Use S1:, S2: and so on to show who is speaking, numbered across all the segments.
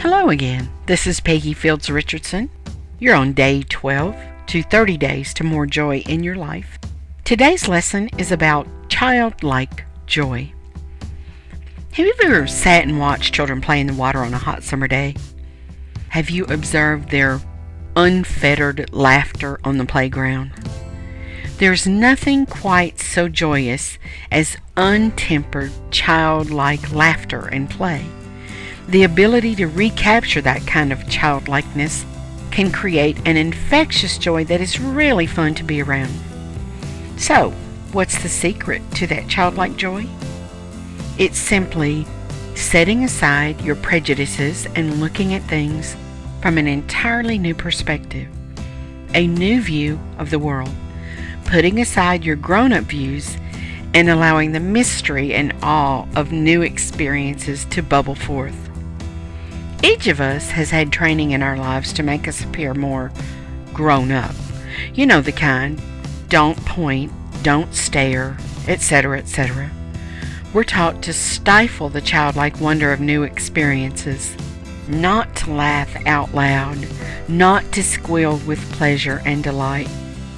S1: Hello again. This is Peggy Fields Richardson. You're on day 12 to 30 days to more joy in your life. Today's lesson is about childlike joy. Have you ever sat and watched children play in the water on a hot summer day? Have you observed their unfettered laughter on the playground? There's nothing quite so joyous as untempered childlike laughter and play. The ability to recapture that kind of childlikeness can create an infectious joy that is really fun to be around. So, what's the secret to that childlike joy? It's simply setting aside your prejudices and looking at things from an entirely new perspective, a new view of the world, putting aside your grown-up views and allowing the mystery and awe of new experiences to bubble forth. Each of us has had training in our lives to make us appear more grown up. You know the kind. Don't point, don't stare, etc., etc. We're taught to stifle the childlike wonder of new experiences, not to laugh out loud, not to squeal with pleasure and delight,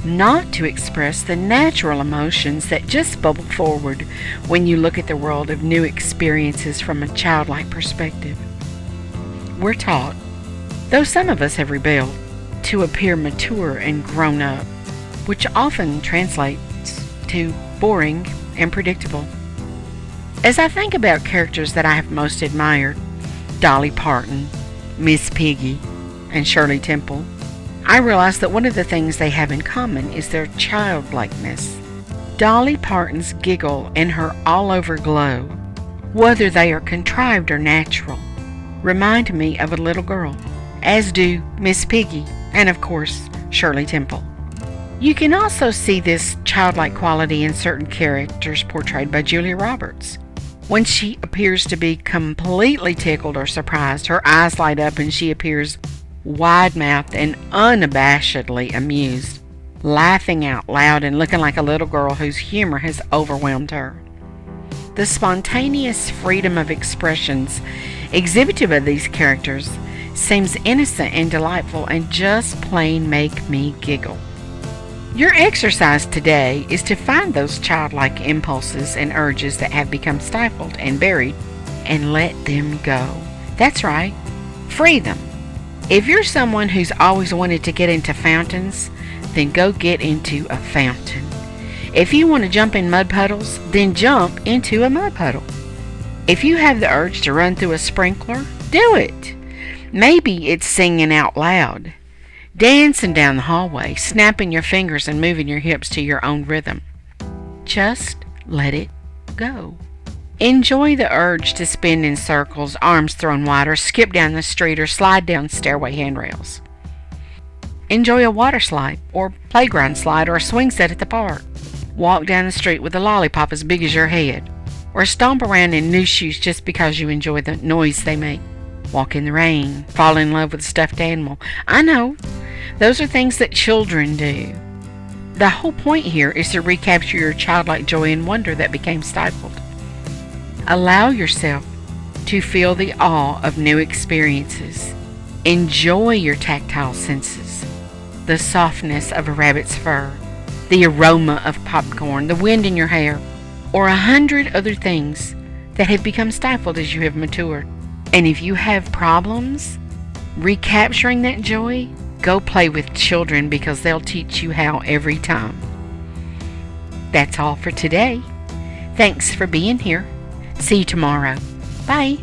S1: not to express the natural emotions that just bubble forward when you look at the world of new experiences from a childlike perspective. We're taught, though some of us have rebelled, to appear mature and grown up, which often translates to boring and predictable. As I think about characters that I have most admired, Dolly Parton, Miss Piggy, and Shirley Temple, I realize that one of the things they have in common is their childlikeness. Dolly Parton's giggle and her all-over glow, whether they are contrived or natural, remind me of a little girl, as do Miss Piggy and, of course, Shirley Temple. You can also see this childlike quality in certain characters portrayed by Julia Roberts. When she appears to be completely tickled or surprised, her eyes light up and she appears wide-mouthed and unabashedly amused, laughing out loud and looking like a little girl whose humor has overwhelmed her. The spontaneous freedom of expressions exhibited by these characters seems innocent and delightful and just plain make me giggle. Your exercise today is to find those childlike impulses and urges that have become stifled and buried and let them go. That's right, free them. If you're someone who's always wanted to get into fountains, then go get into a fountain. If you want to jump in mud puddles, then jump into a mud puddle. If you have the urge to run through a sprinkler, do it. Maybe it's singing out loud, dancing down the hallway, snapping your fingers and moving your hips to your own rhythm. Just let it go. Enjoy the urge to spin in circles, arms thrown wide, or skip down the street or slide down stairway handrails. Enjoy a water slide or playground slide or a swing set at the park. Walk down the street with a lollipop as big as your head, or stomp around in new shoes just because you enjoy the noise they make. Walk in the rain, fall in love with a stuffed animal. I know, those are things that children do. The whole point here is to recapture your childlike joy and wonder that became stifled. Allow yourself to feel the awe of new experiences. Enjoy your tactile senses, the softness of a rabbit's fur, the aroma of popcorn, the wind in your hair, or 100 other things that have become stifled as you have matured. And if you have problems recapturing that joy, go play with children because they'll teach you how every time. That's all for today. Thanks for being here. See you tomorrow. Bye.